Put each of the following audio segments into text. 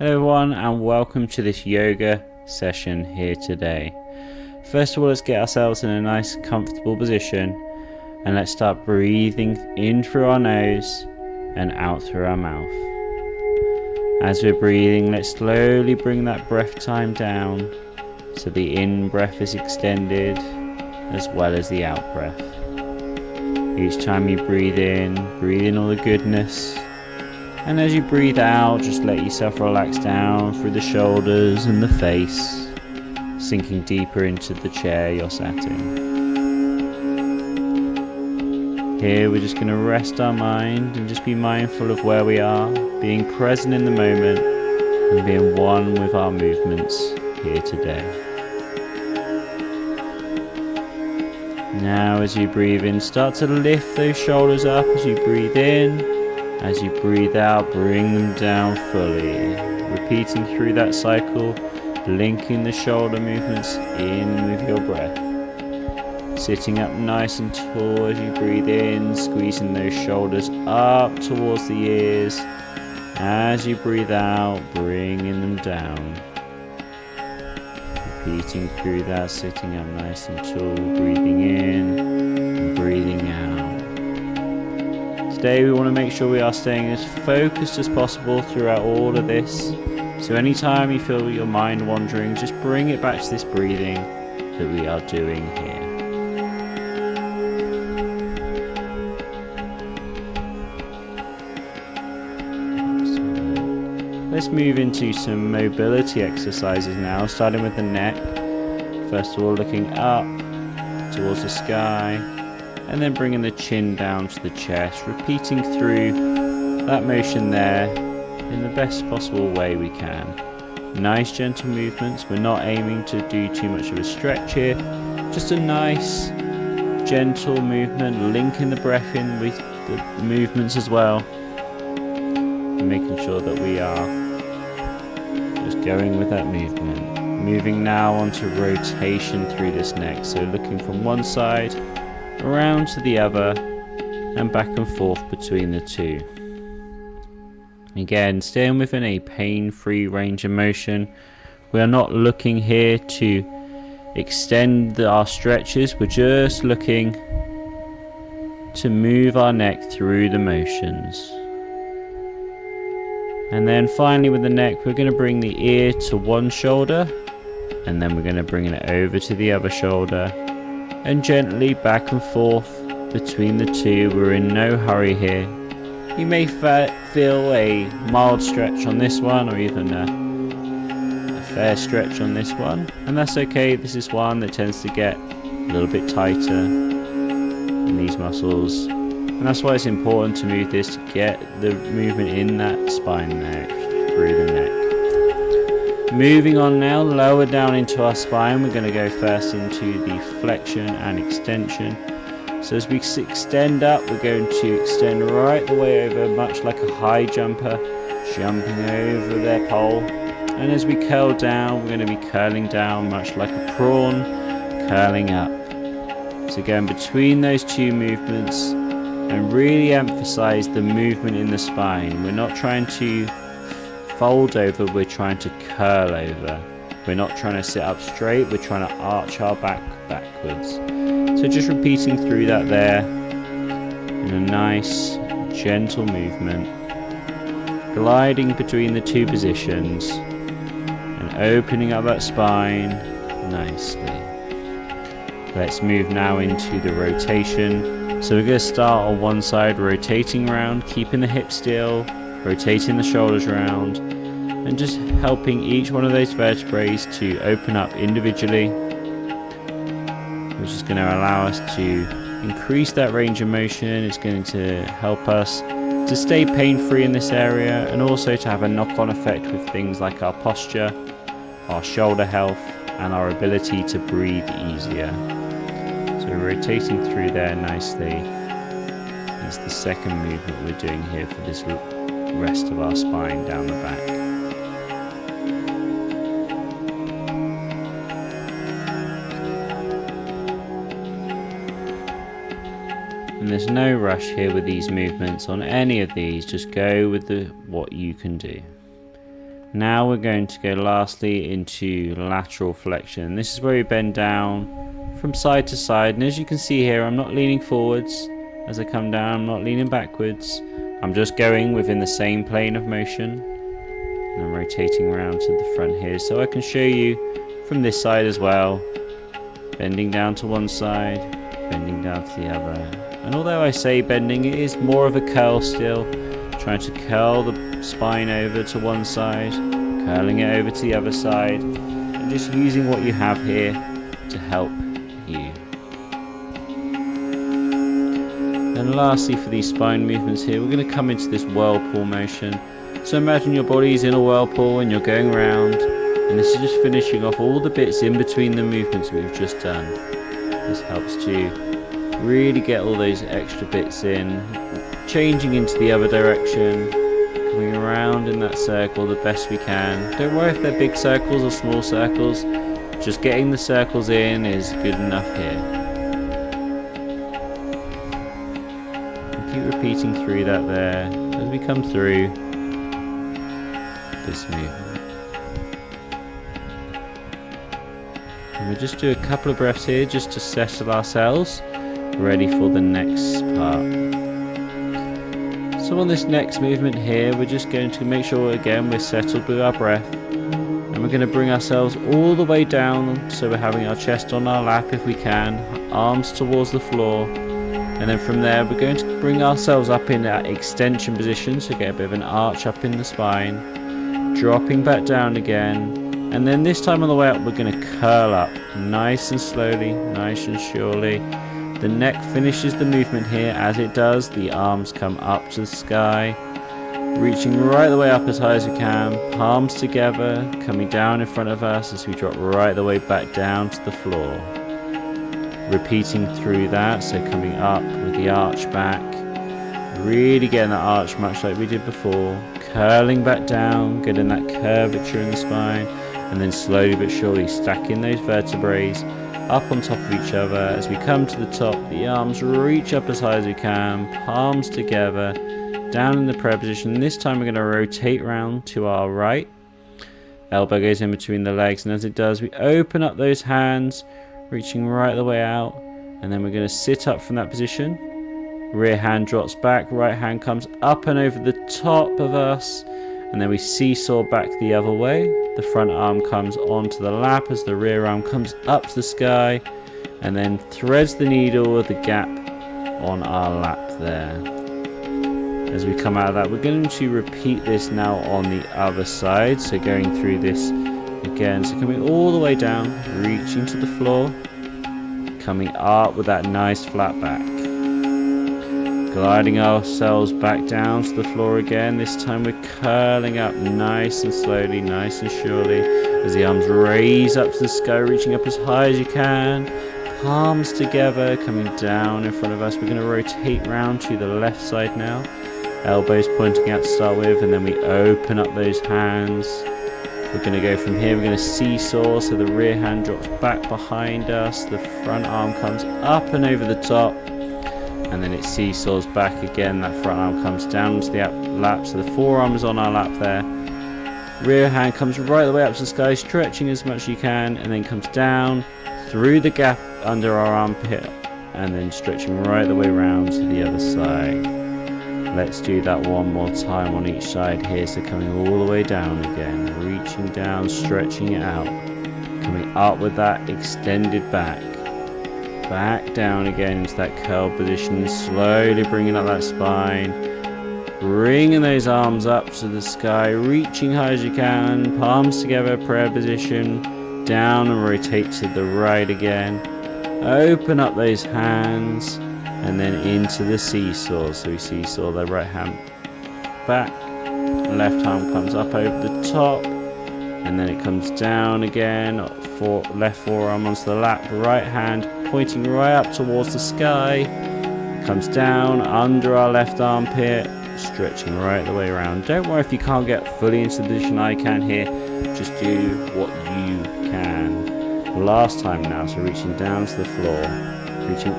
Hello everyone and welcome to this yoga session here today. First of all, let's get ourselves in a nice comfortable position and let's start breathing in through our nose and out through our mouth. As we're breathing, let's slowly bring that breath time down so the in breath is extended as well as the out breath. Each time you breathe in all the goodness. And as you breathe out, just let yourself relax down through the shoulders and the face, sinking deeper into the chair you're sat in. Here we're just going to rest our mind and just be mindful of where we are, being present in the moment and being one with our movements here today. Now as you breathe in, start to lift those shoulders up as you breathe in. As you breathe out, bring them down fully. Repeating through that cycle, linking the shoulder movements in with your breath. Sitting up nice and tall as you breathe in, squeezing those shoulders up towards the ears. As you breathe out, bringing them down. Repeating through that, sitting up nice and tall, breathing in and breathing out. Today we want to make sure we are staying as focused as possible throughout all of this. So anytime you feel your mind wandering, just bring it back to this breathing that we are doing here. Let's move into some mobility exercises now, starting with the neck. First of all, looking up towards the sky. And then bringing the chin down to the chest, repeating through that motion there in the best possible way we can. Nice gentle movements. We're not aiming to do too much of a stretch here. Just a nice gentle movement, linking the breath in with the movements as well. And making sure that we are just going with that movement. Moving now onto rotation through this neck. So looking from one side around to the other and back and forth between the two. Again, staying within a pain-free range of motion. We are not looking here to extend our stretches, we're just looking to move our neck through the motions. And then finally with the neck, we're going to bring the ear to one shoulder and then we're going to bring it over to the other shoulder. And gently back and forth between the two. We're in no hurry here. You may feel a mild stretch on this one or even a fair stretch on this one, and that's okay. This is one that tends to get a little bit tighter in these muscles, and that's why it's important to move this to get the movement in that spine there through the neck. Moving on now, lower down into our spine, we're going to go first into the flexion and extension. So as we extend up, we're going to extend right the way over, much like a high jumper, jumping over their pole. And as we curl down, we're going to be curling down, much like a prawn, curling up. So going between those two movements and really emphasize the movement in the spine. We're not trying to fold over, we're trying to curl over. We're not trying to sit up straight, we're trying to arch our back backwards. So just repeating through that there in a nice gentle movement, gliding between the two positions and opening up that spine nicely. Let's move now into the rotation. So we're going to start on one side, rotating around, keeping the hips still, rotating the shoulders around, and just helping each one of those vertebrae to open up individually, which is going to allow us to increase that range of motion. It's going to help us to stay pain-free in this area and also to have a knock-on effect with things like our posture, our shoulder health, and our ability to breathe easier. So we're rotating through there nicely. It's the second movement we're doing here for this rest of our spine down the back. And there's no rush here with these movements on any of these, just go with what you can do. Now we're going to go lastly into lateral flexion. This is where we bend down from side to side, and as you can see here, I'm not leaning forwards as I come down, I'm not leaning backwards, I'm just going within the same plane of motion, and I'm rotating around to the front here so I can show you from this side as well, bending down to one side, bending down to the other. And although I say bending, it is more of a curl still, trying to curl the spine over to one side, curling it over to the other side, and just using what you have here to help you. And lastly, for these spine movements here, we're going to come into this whirlpool motion. So imagine your body's in a whirlpool and you're going around, and this is just finishing off all the bits in between the movements we've just done. This helps to really get all those extra bits in, changing into the other direction, coming around in that circle the best we can. Don't worry if they're big circles or small circles, just getting the circles in is good enough here. And keep repeating through that there as we come through this movement. And we'll just do a couple of breaths here just to settle ourselves, ready for the next part. So on this next movement here, we're just going to make sure again we're settled with our breath, and we're going to bring ourselves all the way down, so we're having our chest on our lap if we can, arms towards the floor, and then from there we're going to bring ourselves up in that extension position, so get a bit of an arch up in the spine, dropping back down again, and then this time on the way up we're going to curl up nice and slowly, nice and surely. The neck finishes the movement here. As it does, the arms come up to the sky, reaching right the way up as high as we can, palms together, coming down in front of us as we drop right the way back down to the floor. Repeating through that, so coming up with the arch back, really getting that arch much like we did before, curling back down, getting that curvature in the spine, and then slowly but surely stacking those vertebrae up on top of each other. As we come to the top, the arms reach up as high as we can, palms together, down in the prayer position. This time we're going to rotate round to our right, elbow goes in between the legs, and as it does we open up those hands, reaching right the way out, and then we're going to sit up from that position. Rear hand drops back, right hand comes up and over the top of us, and then we seesaw back the other way. The front arm comes onto the lap as the rear arm comes up to the sky, and then threads the needle with the gap on our lap there. As we come out of that, we're going to repeat this now on the other side, so going through this again, so coming all the way down, reaching to the floor, coming up with that nice flat back, gliding ourselves back down to the floor again. This time we're curling up nice and slowly, nice and surely, as the arms raise up to the sky, reaching up as high as you can, palms together, coming down in front of us. We're going to rotate round to the left side now, elbows pointing out to start with, and then we open up those hands. We're going to go from here, we're going to seesaw, so the rear hand drops back behind us, the front arm comes up and over the top, and then it seesaws back again. That front arm comes down to the lap, so the forearm is on our lap there. Rear hand comes right the way up to the sky, stretching as much as you can, and then comes down through the gap under our armpit, and then stretching right the way around to the other side. Let's do that one more time on each side here, so coming all the way down again, reaching down, stretching it out, coming up with that extended back. Back down again into that curl position, slowly bringing up that spine, bringing those arms up to the sky, reaching high as you can, palms together, prayer position, down and rotate to the right again, open up those hands, and then into the seesaw. So we seesaw the right hand back, left arm comes up over the top, and then it comes down again, left forearm onto the lap, right hand pointing right up towards the sky, comes down under our left armpit, stretching right the way around. Don't worry if you can't get fully into the position I can here, just do what you can. Last time now, so reaching down to the floor, reaching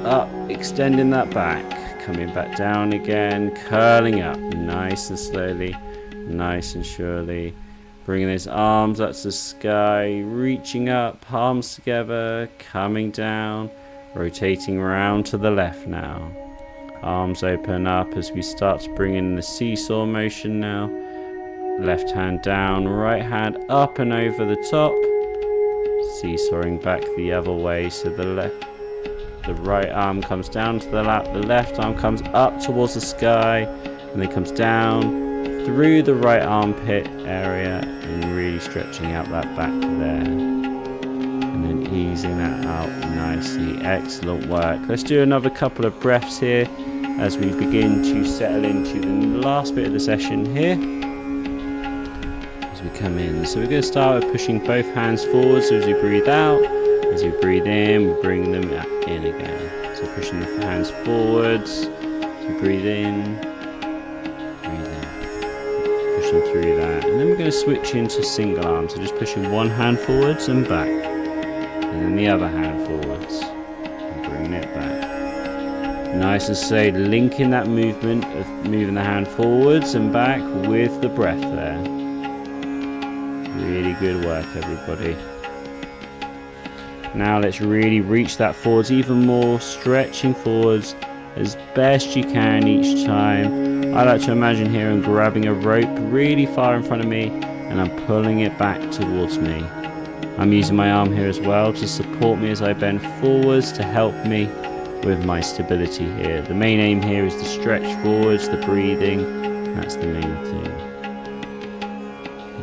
up, extending that back, coming back down again, curling up nice and slowly, nice and surely, Bringing those arms up to the sky, reaching up, palms together, coming down, rotating around to the left now. Arms open up as we start to bring in the seesaw motion now. Left hand down, right hand up and over the top. Seesawing back the other way, so the right arm comes down to the lap, the left arm comes up towards the sky, and then comes down through the right armpit area and really stretching out that back there. And then easing that out nicely. Excellent work. Let's do another couple of breaths here as we begin to settle into the last bit of the session here. As we come in. So we're going to start with pushing both hands forward, so as you breathe out. As you breathe in, we bring them in again. So pushing the hands forwards. As you breathe in, breathe in. Pushing through that. And then we're going to switch into single arm. So just pushing one hand forwards and back. And then the other hand forwards. And bringing it back. Nice and slow, linking that movement of moving the hand forwards and back with the breath there. Really good work, everybody. Now let's really reach that forwards even more, stretching forwards as best you can each time. I like to imagine here I'm grabbing a rope really far in front of me and I'm pulling it back towards me. I'm using my arm here as well to support me as I bend forwards to help me with my stability here. The main aim here is to stretch forwards, the breathing, that's the main thing.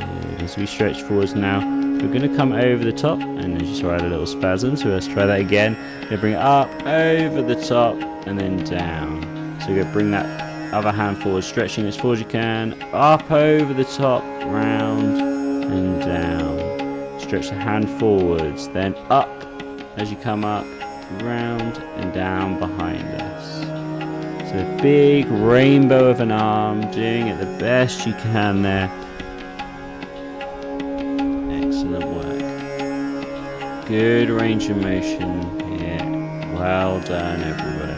And as we stretch forwards now, we're going to come over the top, and as you saw I had a little spasm, so let's try that again. We're going to bring it up, over the top, and then down. So we're going to bring that other hand forward, stretching as far as you can, up over the top, round, and down. Stretch the hand forwards, then up as you come up, round and down behind us. So a big rainbow of an arm, doing it the best you can there. Excellent work. Good range of motion here. Well done, everybody.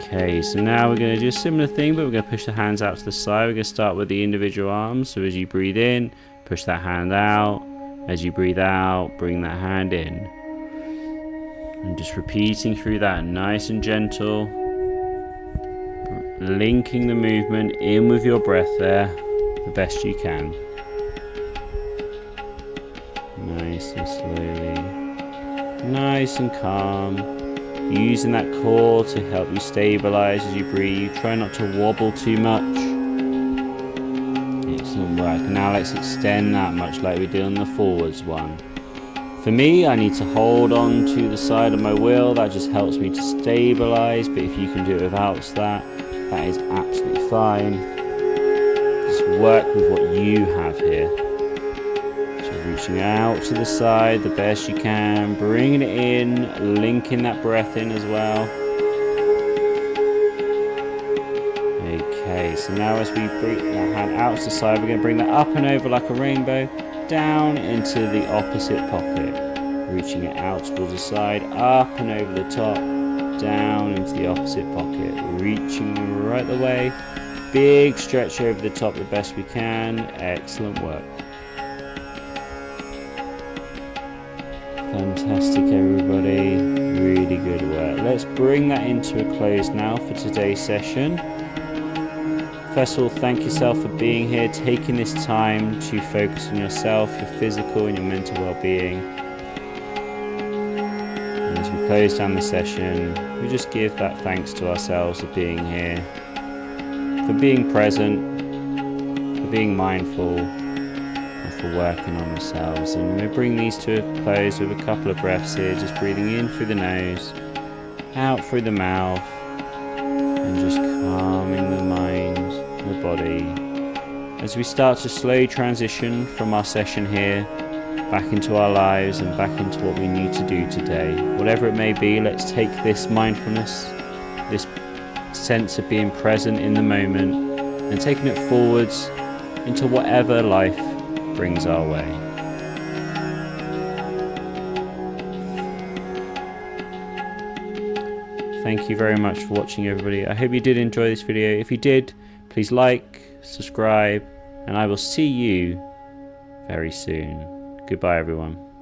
Okay, so now we're going to do a similar thing, but we're going to push the hands out to the side. We're going to start with the individual arms. So as you breathe in, push that hand out. As you breathe out, bring that hand in. And just repeating through that, nice and gentle. Linking the movement in with your breath there, the best you can. Nice and slowly. Nice and calm. Using that core to help you stabilize as you breathe. Try not to wobble too much. Excellent work. Now let's extend that much like we did on the forwards one. For me, I need to hold on to the side of my wheel. That just helps me to stabilize, but if you can do it without that, that is absolutely fine. Just work with what you have here. So reaching out to the side the best you can, bringing it in, linking that breath in as well. Okay, so now as we bring that hand out to the side, we're going to bring that up and over like a rainbow, down into the opposite pocket. Reaching it out towards the side, up and over the top, down into the opposite pocket. Reaching right the way. Big stretch over the top the best we can. Excellent work. Fantastic, everybody. Really good work. Let's bring that into a close now for today's session. First of all, thank yourself for being here, taking this time to focus on yourself, your physical and your mental well-being. And as we close down the session, we just give that thanks to ourselves for being here, for being present, for being mindful, and for working on ourselves. And we'll bring these to a close with a couple of breaths here, just breathing in through the nose, out through the mouth, and just calming the mind, the body, as we start to slowly transition from our session here back into our lives and back into what we need to do today. Whatever it may be, let's take this mindfulness, this sense of being present in the moment, and taking it forwards into whatever life brings our way. Thank you very much for watching, everybody. I hope you did enjoy this video. If you did, Please like, subscribe, and I will see you very soon. Goodbye, everyone.